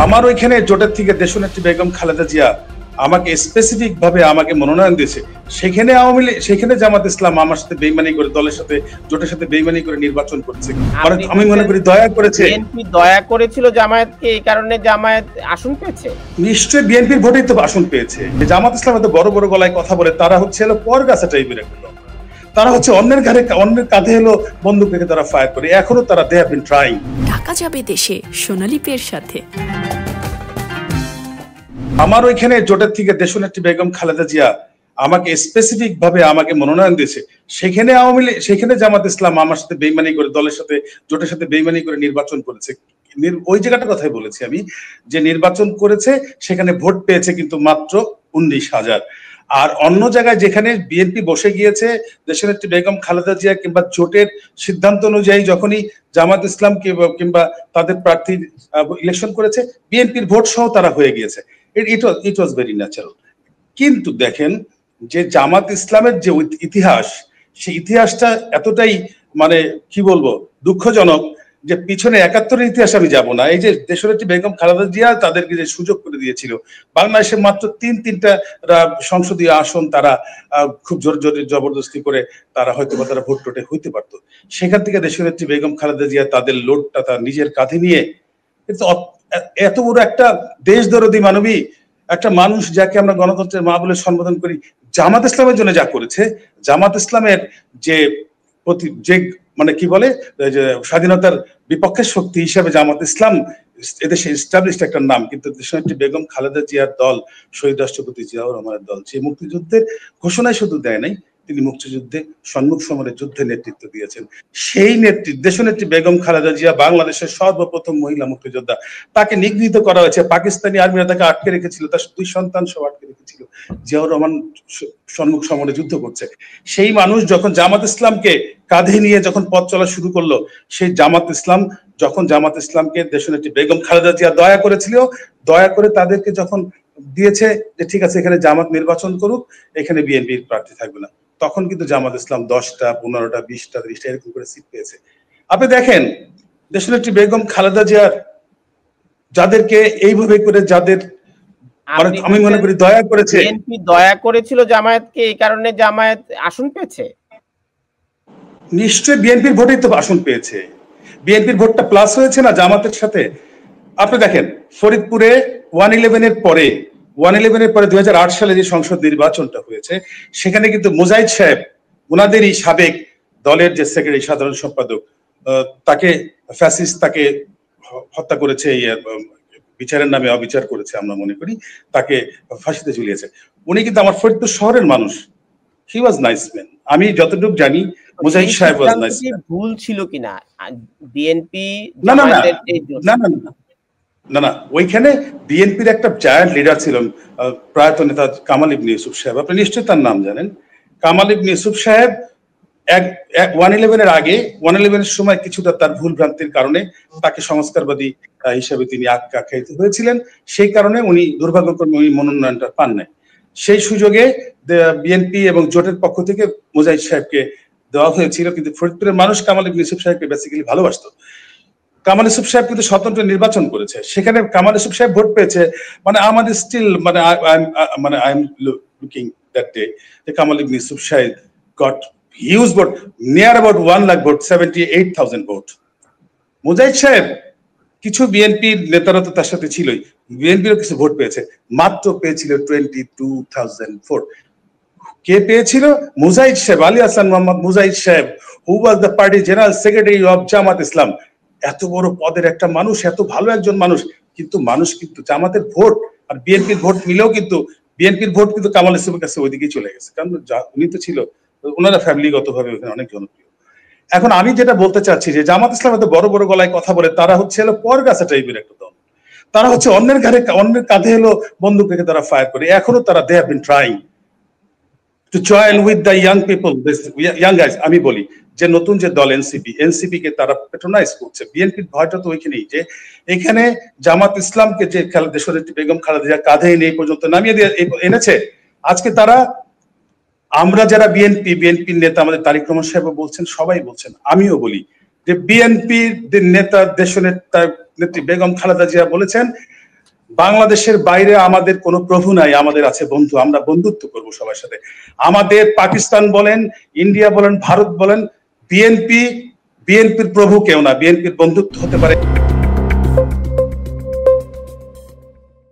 আমার ওইখানে জোটের থেকে দেশনেত্রী বেগম খালেদা জিয়া আমাকে স্পেসিফিক ভাবে আমাকে মনোনয়ন দিয়েছে। সেখানে আওয়ামী লীগ, সেখানে জামাত ইসলাম আমার সাথে বেইমানি করে, দলের সাথে, জোটের সাথে বেইমানি করে নির্বাচন করছে। আমি মনে করি দয়া করেছে। বিএনপি দয়া করেছিল জামায়াতকে, এই কারণে জামায়াত আসন পেয়েছে। নিশ্চয়ই বিএনপির ভোটেই তো আসন পেয়েছে। জামাত ইসলাম এত বড় বড় গলায় কথা বলে, তারা হচ্ছে পরগাছা টাইপের একটা লোক। তারা হচ্ছে অন্যের ঘরে, অন্যের কাঁধে বন্দুক রেখে তারা ফায়ার করে। এখনো তারা they have been trying. Dhaka যাবে দেশে সোনালী পের সাথে। আমার ওইখানে জোটের থেকে দেশনেত্রী বেগম খালেদা জিয়া আমাকে স্পেসিফিক ভাবে আমাকে মনোনয়ন দিয়েছে। সেখানে আওয়ামী লীগ, সেখানে জামাত ইসলাম আমার সাথে বেইমানি করে, দলের সাথে, জোটের সাথে বেইমানি করে নির্বাচন করেছে। ওই জায়গাটার কথাই বলেছি আমি, যে নির্বাচন করেছে সেখানে ভোট পেয়েছে কিন্তু মাত্র 19,000। আর অন্য জায়গায় যেখানে বিএনপি বসে গিয়েছে, দেশনেত্রী বেগম খালেদা জিয়া কিংবা জোটের সিদ্ধান্ত অনুযায়ী যখনই জামাত ইসলাম কিংবা তাদের প্রার্থী ইলেকশন করেছে, বিএনপির ভোট সহ তারা হয়ে গিয়েছে। ইট ওয়াজ ভেরি ন্যাচারাল। কিন্তু দেখেন যে জামাত ইসলামের যে ইতিহাস, সেই ইতিহাসটা এতটাই মানে কি বলবো দুঃখজনক, যে পিছনে 71-এর ইতিহাস আমি যাব না। এই যে দেশনেত্রী বেগম খালেদা জিয়া তাদেরকে যে সুযোগ করে দিয়েছিল, বাংলাদেশে মাত্র তিনটা সংসদীয় আসন তারা খুব জোর জবরদস্তি করে তারা হয়তো বা তারা ভোট টোটে হইতে পারতো। সেখান থেকে দেশনেত্রী বেগম খালেদা জিয়া তাদের লোডটা তার নিজের কাঁধে নিয়ে, কিন্তু এত বড় একটা দেশদরদী মানবী একটা মানুষ, যাকে আমরা গণতন্ত্রের মা বলে সম্বোধন করি, জামাত ইসলামের জন্য যা করেছে, জামাত ইসলামের যে মানে কি বলে যে স্বাধীনতার বিপক্ষের শক্তি হিসেবে জামাত ইসলাম এদেশে এস্টাবলিশড একটা নাম। কিন্তু দেশনেত্রী বেগম খালেদা জিয়ার দল, শহীদ রাষ্ট্রপতি জিয়াউর রহমানের দল, যে মুক্তিযুদ্ধের ঘোষণায় শুধু দেয় নাই, তিনি মুক্তিযুদ্ধে সম্মুখ সমরের যুদ্ধে নেতৃত্ব দিয়েছেন। সেই দেশনেত্রী বেগম খালেদা জিয়া বাংলাদেশের সর্বপ্রথম মহিলা মুক্তিযোদ্ধা। তাকে নিগৃহীত করা হয়েছে, পাকিস্তানি আর্মিরা তাকে আটকে রেখেছিল, তার 2 সন্তান সহ আটকে রেখেছিল। জিয়াউর রহমান সম্মুখ সমরে যুদ্ধ করছে। সেই মানুষ যখন জামাত ইসলামকে কাঁধে নিয়ে যখন পথ চলা শুরু করলো, সেই জামাত ইসলামকে দেশনেত্রী বেগম খালেদা জিয়া দয়া করেছিল, দয়া করে তাদেরকে যখন দিয়েছে যে ঠিক আছে এখানে জামাত নির্বাচন করুক, এখানে বিএনপির প্রার্থী থাকবে না, তখন কিন্তু জামাত ইসলাম 10টা, 15টা, 20টা, 30টা এরকম করে সিট পেয়েছে। আপনি দেখেন দেশনেত্রী বেগম খালেদা জিয়ার যাদেরকে এইভাবে করে, যাদের আমি মনে করি দয়া করেছে, বিএনপি দয়া করেছিল জামায়াতকে, এই কারণে জামায়াত আসন পেয়েছে। নিশ্চয়ই বিএনপির ভোটেই তো আসন পেয়েছে। বিএনপির ভোটটা প্লাস হয়েছে না জামাতের সাথে। আপনি দেখেন ফরিদপুরে 111-এর পরে 2008 সালে যে সংসদ নির্বাচনটা হয়েছে, সেখানে কিন্তু মুজাহিদ সাহেব, ওনাদেরই সাবেক দলের যে সেক্রেটারি, সাধারণ সম্পাদক, তাকে ফ্যাসিস্ট তাকে হত্যা করেছে, বিচারের নামে অবিচার করেছে আমরা মনে করি, তাকে ফাঁসিতে ঝুলিয়েছে। উনি কিন্তু আমার ফরিদপুর শহরের মানুষ। হি ওয়াজ নাইস ম্যান। আমি যতটুকু জানি মুজাহিদ সাহেব ওয়াজ নাইস ম্যান। ভুল ছিল কিনা বিএনপি না, ওইখানে বিএনপির একটা জায়ান্ট লিডার ছিলেন প্রয়াত নেতা কামাল ইবনে ইউসুফ সাহেব। আপনি নিশ্চয়ই তার নাম জানেন। কামাল ইবনে ইউসুফ সাহেব 111-এর আগে, 111-এর সময় কিছুটা তার ভুল ভ্রান্তির কারণে তাকে সংস্কারবাদী হিসেবে তিনি আখ্যায়িত হয়েছিলেন। সেই কারণে উনি দুর্ভাগ্যক্রমে উনি মনোনয়নটা পান নাই। সেই সুযোগে বিএনপি এবং জোটের পক্ষ থেকে মুজাহিদ সাহেবকে দেওয়া হয়েছিল। কিন্তু ফরিদপুরের মানুষ কামাল ইবনে ইউসুফ সাহেবকে বেসিক্যালি ভালোবাসতো। কামাল ইউসুফ সাহেব কিন্তু স্বতন্ত্র নির্বাচন করেছে, সেখানে কামাল ইউসুফ সাহেব ভোট পেয়েছে। মানে আমাদের স্টিল মানে I am looking that day যে Kamal Ibne Yusuf Saheb got huge vote, near about 1 lakh vote, 78,000 vote. Mujahid Saheb, কিছু বিএনপির নেতারা তো তার সাথে ছিলই, বিএনপিরও কিছু ভোট পেয়েছে, মাত্র পেয়েছিল 22,000 ভোট। কে পেয়েছিল? মুজাহিদ সাহেব, Ali Hasan Mohammad Mujahid Saheb, who was the party general secretary of Jamaat Islam. এত বড় পদের একটা মানুষ, এত ভালো একজন মানুষ, কিন্তু মানুষ কিন্তু জামাতের ভোট আর বিএনপির ভোট মিলেও কিন্তু বিএনপির ভোট কিন্তু কামাল ইসলামের কাছে ওইদিকেই চলে গেছে, কারণ উনি তো ছিল, ওনারা ফ্যামিলিগত ভাবে ওখানে অনেক জনপ্রিয়। এখন আমি যেটা বলতে চাচ্ছি যে জামাত ইসলাম এত বড় বড় গলায় কথা বলে, তারা হচ্ছে পরগাছা টাইপের একটা দল। তারা হচ্ছে অন্যের কাঁধে বন্দুক রেখে তারা ফায়ার করে। এখনো তারা they have been trying to join with the young people, young guys. আমি বলি যে নতুন যে দল এনসিপি কে তারা পেট্রোনাইজ করছে। বিএনপির ভয়টা তো ওইখানেই, যে এখানে জামাত ইসলামকে যে দেশনেত্রী বেগম খালেদা জিয়া কাঁধে এনে এই পর্যন্ত নামিয়ে দিয়ে এনেছে, আজকে তারা, আমরা যারা বিএনপির নেতা, আমাদের তারিক রহমান সাহেব বলছেন, সবাই বলছেন, আমিও বলি যে বিএনপির নেতা দেশনেত্রী বেগম খালেদা জিয়া বলেছেন বাংলাদেশের বাইরে আমাদের কোনো প্রভু নাই, আমাদের আছে বন্ধু। আমরা বন্ধুত্ব করব সবার সাথে। আমাদের পাকিস্তান বলেন, ইন্ডিয়া বলেন, ভারত বলেন, বিএনপির প্রভু কেউ না, বিএনপির বন্ধুত্ব হতে পারে।